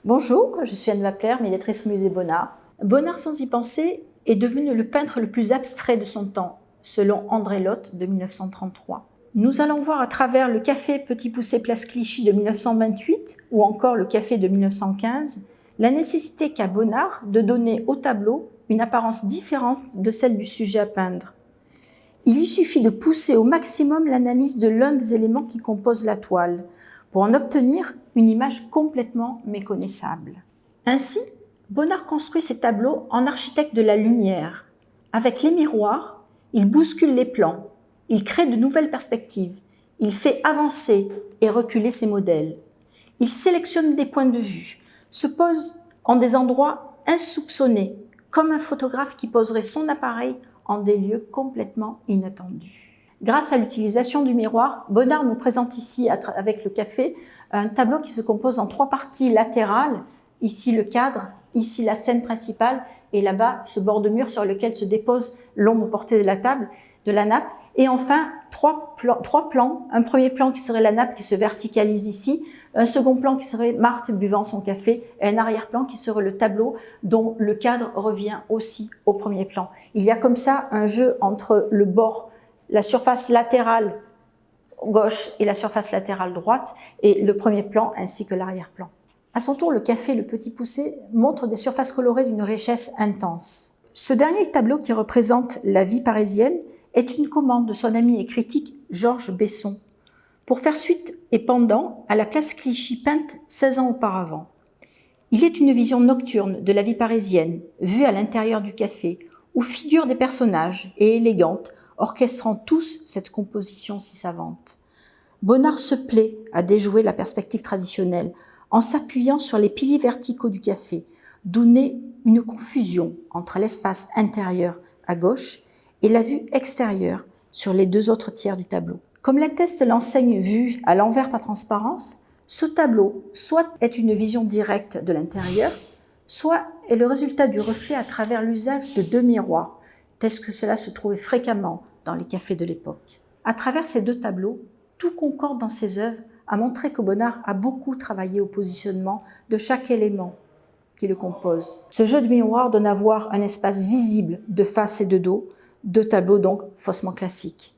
Bonjour, je suis Anne Wappler, médiatrice au musée Bonnard. Bonnard, sans y penser, est devenu le peintre le plus abstrait de son temps, selon André Lotte de 1933. Nous allons voir à travers le café Petit Poucet Place Clichy de 1928 ou encore le café de 1915 la nécessité qu'a Bonnard de donner au tableau une apparence différente de celle du sujet à peindre. Il lui suffit de pousser au maximum l'analyse de l'un des éléments qui composent la toile pour en obtenir une image complètement méconnaissable. Ainsi, Bonnard construit ses tableaux en architecte de la lumière. Avec les miroirs, il bouscule les plans, il crée de nouvelles perspectives, il fait avancer et reculer ses modèles. Il sélectionne des points de vue, se pose en des endroits insoupçonnés, comme un photographe qui poserait son appareil en des lieux complètement inattendus. Grâce à l'utilisation du miroir, Bonnard nous présente ici, avec le café, un tableau qui se compose en 3 parties latérales. Ici le cadre, ici la scène principale, et là-bas ce bord de mur sur lequel se dépose l'ombre portée de la table, de la nappe. Et enfin, 3 plans. Un premier plan qui serait la nappe qui se verticalise ici, un second plan qui serait Marthe buvant son café, et un arrière-plan qui serait le tableau dont le cadre revient aussi au premier plan. Il y a comme ça un jeu entre le bord, la surface latérale gauche et la surface latérale droite, et le premier plan ainsi que l'arrière-plan. À son tour, le café Le Petit Poucet montre des surfaces colorées d'une richesse intense. Ce dernier tableau qui représente la vie parisienne est une commande de son ami et critique Georges Besson, pour faire suite et pendant à la place Clichy peinte 16 ans auparavant. Il est une vision nocturne de la vie parisienne, vue à l'intérieur du café, où figurent des personnages et élégantes, orchestrant tous cette composition si savante. Bonnard se plaît à déjouer la perspective traditionnelle en s'appuyant sur les piliers verticaux du café, d'où naît une confusion entre l'espace intérieur à gauche et la vue extérieure sur les 2 autres tiers du tableau. Comme l'atteste l'enseigne vue à l'envers par transparence, ce tableau soit est une vision directe de l'intérieur, soit est le résultat du reflet à travers l'usage de 2 miroirs, tel que cela se trouvait fréquemment dans les cafés de l'époque. À travers ces 2 tableaux, tout concorde dans ses œuvres à montrer que Bonnard a beaucoup travaillé au positionnement de chaque élément qui le compose. Ce jeu de miroir donne à voir un espace visible de face et de dos, 2 tableaux donc faussement classiques.